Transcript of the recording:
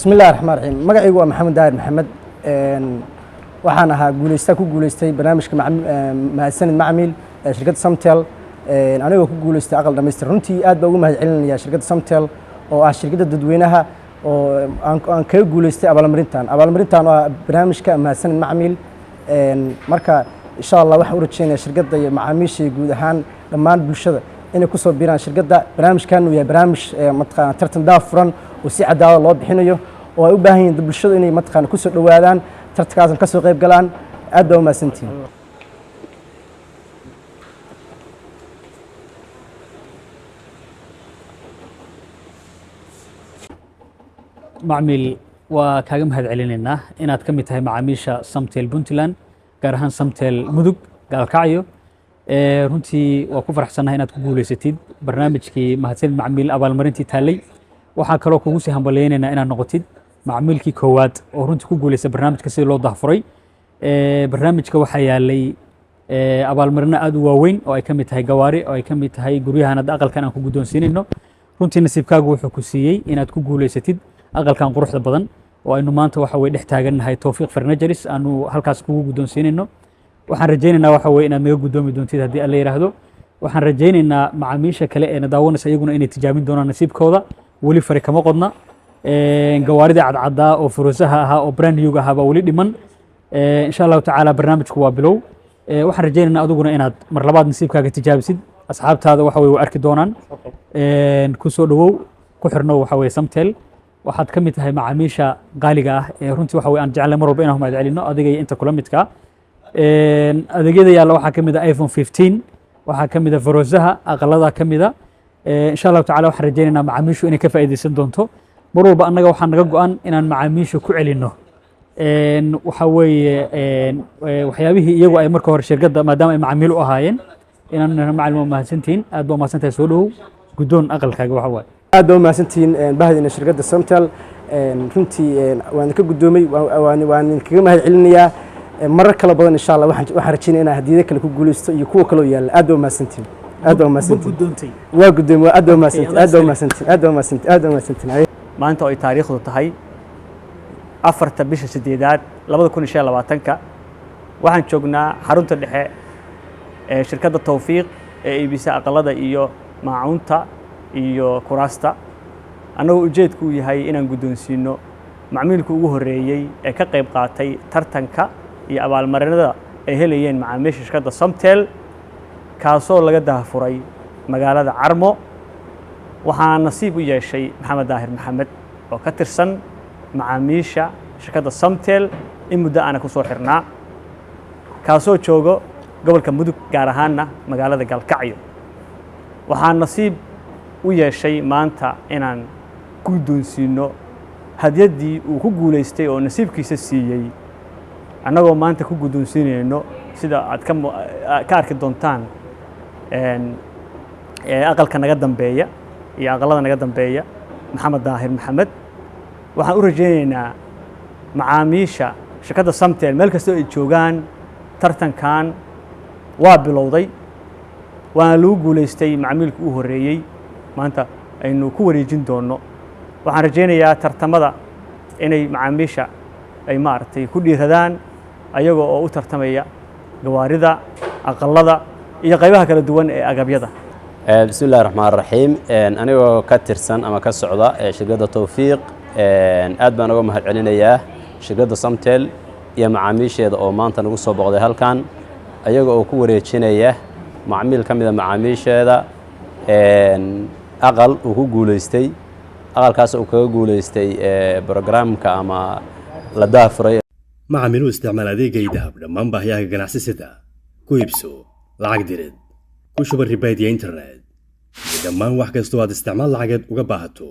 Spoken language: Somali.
بسم الله الرحمن الرحيم magacaygu waa maxamed daahir maxamed waxaan ahaa ku guuleystay barnaamijka mahadsanid macmiil shirkadda Samtel anigoo ku guuleystay aqal dhameystir runtii aad baan ugu mahadcelinayaa shirkadda Samtel oo ah shirkadda dadweynaha oo aan kaga guuleystay abaalmarintan waa barnaamijka mahadsanid macmiil marka insha Allah waxaan u rajeynayaa shirkadda iyo macaamiisha guud ahaan dhammaan bulshada inay ku soo biiraan shirkadda barnaamijkan uu yahay barnaamij matqaan tartan daafuran oo si cadaalad loo bixinayo oo ay u baahan yihiin bulshada inay matqaan ku soo dhawaadaan tartankaas ka soo qayb galaan aad baa u mahadsantiin macmiil waa kaaga mahadcelinaynaa inaad ka mid tahay macaamiisha Samtel Puntland gaar ahaan Samtel Mudug Gaalkacyo runtii waa ku faraxsanahay inaad ku guuleysatid barnaamijkii mahadsanid macmiil abaalmarintii taalay waxaa kaloo kugu sii hambaleynaynaa inaad noqotid macmiilkii koowaad oo runtii ku guuleystay barnaamijka sidii loo daahfuray barnaamijka waxaa yaalay abaalmarino aad u waaweyn oo ay ka mid tahay gawaari oo ay ka mid tahay guryahan hadda aqalkan aan ku guddoonsiinayno runtii nasiibkaagu wuxuu ku siiyey inaad ku guuleysatid aqalkan quruxda badan oo aynu maanta waxa way dhex taagannahay Tawfiiq Furniture aanu halkaas kugu guddoonsiinayno waxaan rajaynaynaa waxa way inaad naga guddoomi doontid haddii alla yiraahdo waxaan rajaynaynaa macaamiisha kale ee daawanaysa iyaguna inay tijaabin doonaan nasiibkooda wali fari kama qodna gawaarida cadcada oo furuusaha ahaa oo brand new ahaa wali dhiman insha Allah taala barnaamijku waa bilow waxaan rajaynaynaa adiguna inaad mar labaad nasiibkaaga tijaabisid asxaabtaada waxa way u arki doonaan ku soo dhawow ku xirno waxa way Samtel waxaad ka mid tahay macaamiisha qaaliga ah ee runtii waxa way aan jecelahay mar walba inaan mahad celino adiga iyo inta kula midka adeegyada yaalla waxaa ka mid ah iPhone 15 waxaa ka mid ah furuusaha aqalada ka mid ah insha Allah taala waxaan rajaynaynaa macaamiishu inay ka faa'iideysan doonto mar walba annaga waxaan naga go'an inaan macaamiisha ku celino waxa weeye waxyaabihii iyagu ay marka hore shirkadda maadaama ay macaamiil u ahaayeen inaan macalimo mahadsantiin aad baa mahadsantahay soo dhawow guddoon aqalkaaga waxa waaye aad baa mahadsantiin bahdina shirkadda Samtel runtii waan ka guddoomay waan kaga mahadcelinayaa marar kala badan insha Allah waxaan rajaynayaa inaan hadiyada kale ku guuleysto iyo kuwa kale oo yaala aad baa mahadsantiin aad baa mahadsantiin waa guddoomay aad baa mahadsantiin maanta oo ay taariikhdu tahay 4 bisha 8aad 2025 waxaan joognaa xarunta dhexe ee shirkadda Tawfiiq ee iibisa aqalada iyo maacuunta iyo kuraasta anagoo ujeedku yahay inaan guddoonsiino macmiilku ugu horeeyay ee ka qayb qaatay tartanka iyo abaalmarinada ay helayeen macaamiisha shirkadda Samtel kaasoo laga daafuray magaalada Carmo waxaan nasiib u yeeshay maxamed daahir maxamed oo ka tirsan macaamiisha shirkadda Samtel in muddo aan ku soo xirnaa kaasoo joogo gobolka Mudug gaar ahaanna magaalada Gaalkacyo waxaan nasiib u yeeshay maanta inaan ku guddoonsiino hadiyadii uu ku guuleystay oo nasiibkiisa siiyey annagoo maanta ku guddoonsiinayno sida aad ka arki doontaan aqalka naga dambeeya iyo aqalada naga dambeeya maxamed daahir maxamed waxaan u rajaynaynaa macaamiisha shirkadda Samtel meel kasta ay joogaan tartankan waa bilowday waana lagu guuleystay macaamiilku u horeeyay maanta aynu ku wareejin doono waxaan rajaynayaa tartamada inay macaamiisha ay maartay ku dhiiradaan ayagoo oo u tartamaya gawaarida aqalada iyo qaybaha kala duwan ee agabyada بسم الله الرحمن الرحيم أنا كترسن أما كسعودة شركة توفيق aad baan uga mahadcelinayaa shirkadda Samtel iyo macaamiisheeda oo maanta nagu soo boqday halkan ayaga oo ku wareejinaya macaamiil ka mid ah macaamiisheeda aqal uu ku guuleystay aqalkaas uu kaga guuleystay barnaamijka ama la daafuray macaamiil u isticmaal adeegga idahab dhammaan baahiyaha ganacsiga ku iibso lacag dirid ku shuba ribaad iyo internet dhammaan wax kasta oo aad isticmaal lacageed uga baahato